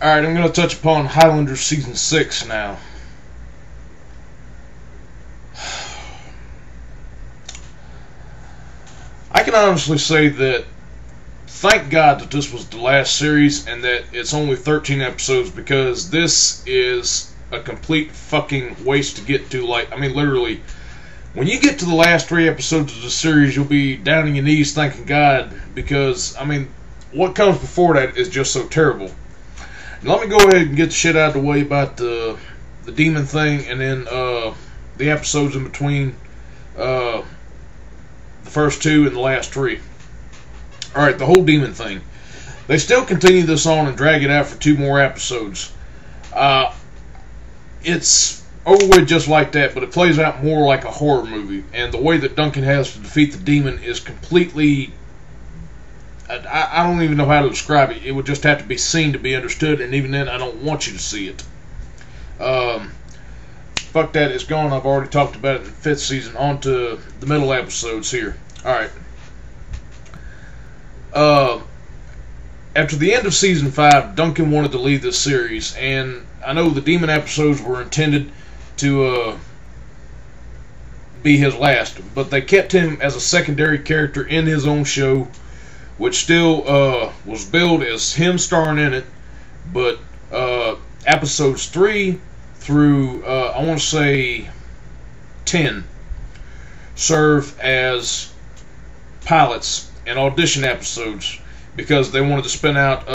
Alright, I'm going to touch upon Highlander Season 6 now. I can honestly say that thank God that this was the last series and that it's only 13 episodes, because this is a complete fucking waste to get to. Like, I mean, literally, when you get to the last 3 episodes of the series, you'll be down on your knees thanking God, because, I mean, what comes before that is just so terrible. Let me go ahead and get the shit out of the way about the demon thing, and then the episodes in between the first 2 and the last 3. Alright, the whole demon thing. They still continue this on and drag it out for 2 more episodes. It's over with just like that, but it plays out more like a horror movie. And the way that Duncan has to defeat the demon is completely... I don't even know how to describe it. It would just have to be seen to be understood, and even then, I don't want you to see it. Fuck that, it's gone. I've already talked about it in the 5th season. On to the middle episodes here. Alright. After the end of Season 5, Duncan wanted to leave this series, and I know the demon episodes were intended to be his last, but they kept him as a secondary character in his own show, which still was billed as him starring in it, but episodes 3 through, I want to say, 10 serve as pilots and audition episodes, because they wanted to spin out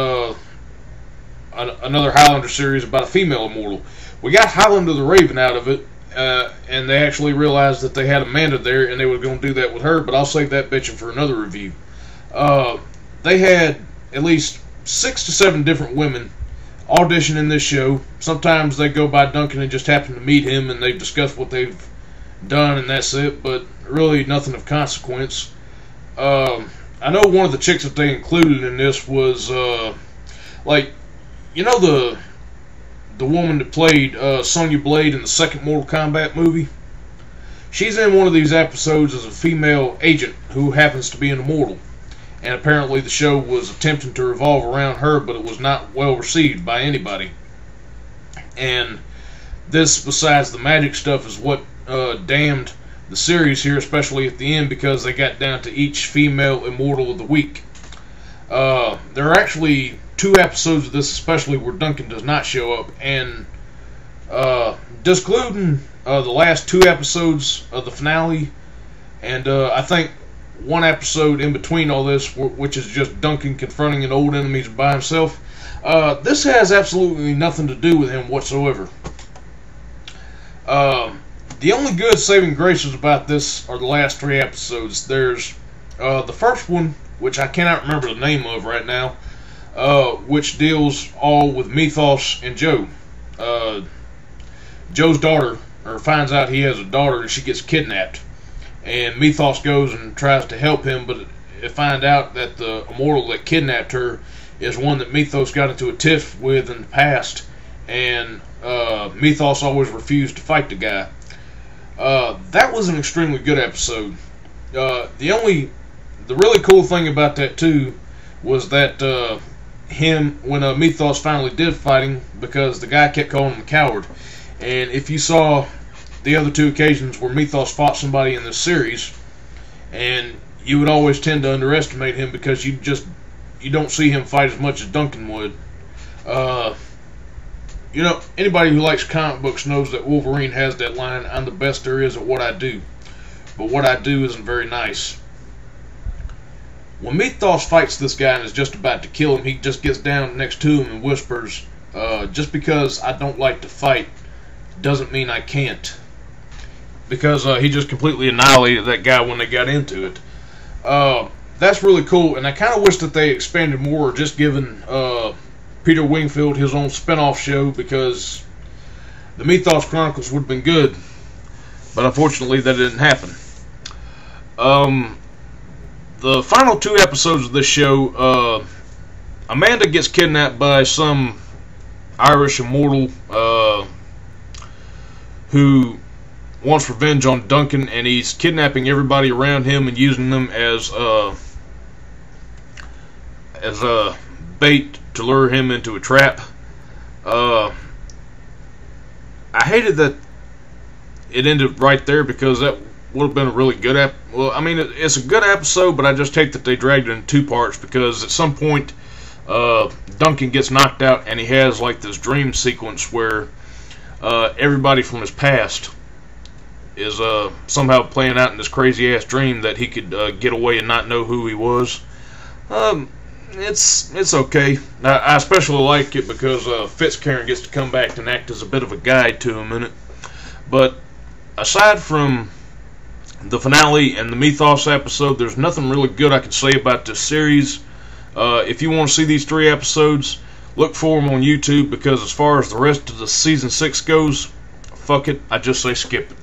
another Highlander series about a female immortal. We got Highlander the Raven out of it, and they actually realized that they had Amanda there, and they were going to do that with her, but I'll save that bitchin' for another review. They had at least 6 to 7 different women audition in this show. Sometimes they go by Duncan and just happen to meet him, and they discuss what they've done, and that's it, but really nothing of consequence. I know one of the chicks that they included in this was, like, you know the woman that played Sonya Blade in the second Mortal Kombat movie? She's in one of these episodes as a female agent who happens to be an immortal. And apparently the show was attempting to revolve around her, but it was not well received by anybody. And this, besides the magic stuff, is what damned the series here, especially at the end, because they got down to each female immortal of the week. There are actually 2 episodes of this especially where Duncan does not show up, and discluding the last 2 episodes of the finale, and I think 1 episode in between all this, which is just Duncan confronting an old enemy by himself. This has absolutely nothing to do with him whatsoever. The only good saving graces about this are the last 3 episodes. There's the first one, which I cannot remember the name of right now, which deals all with Mythos and Joe. Joe's daughter, or finds out he has a daughter, and she gets kidnapped. And Mythos goes and tries to help him, but it finds out that the immortal that kidnapped her is one that Mythos got into a tiff with in the past, and Mythos always refused to fight the guy. That was an extremely good episode. The really cool thing about that too was that when Mythos finally did fight him, because the guy kept calling him a coward. And if you saw the other 2 occasions where Mythos fought somebody in this series, and you would always tend to underestimate him because you don't see him fight as much as Duncan would. You know, anybody who likes comic books knows that Wolverine has that line, "I'm the best there is at what I do, but what I do isn't very nice." When Mythos fights this guy and is just about to kill him, he just gets down next to him and whispers, "Just because I don't like to fight doesn't mean I can't." Because he just completely annihilated that guy when they got into it. That's really cool, and I kind of wish that they expanded more, or just given Peter Wingfield his own spin-off show, because the Mythos Chronicles would have been good, but unfortunately that didn't happen. The final 2 episodes of this show, Amanda gets kidnapped by some Irish immortal who wants revenge on Duncan, and he's kidnapping everybody around him and using them as a bait to lure him into a trap. I hated that it ended right there, because that would have been a really good well, I mean, it's a good episode, but I just hate that they dragged it in 2 parts, because at some point Duncan gets knocked out, and he has like this dream sequence where everybody from his past is somehow playing out in this crazy ass dream that he could get away and not know who he was. It's okay. I especially like it because Fitzcairn gets to come back and act as a bit of a guide to him in it. But aside from the finale and the Mythos episode, there's nothing really good I can say about this series. If you want to see these 3 episodes, look for them on YouTube, because as far as the rest of the season 6 goes, fuck it, I just say skip it.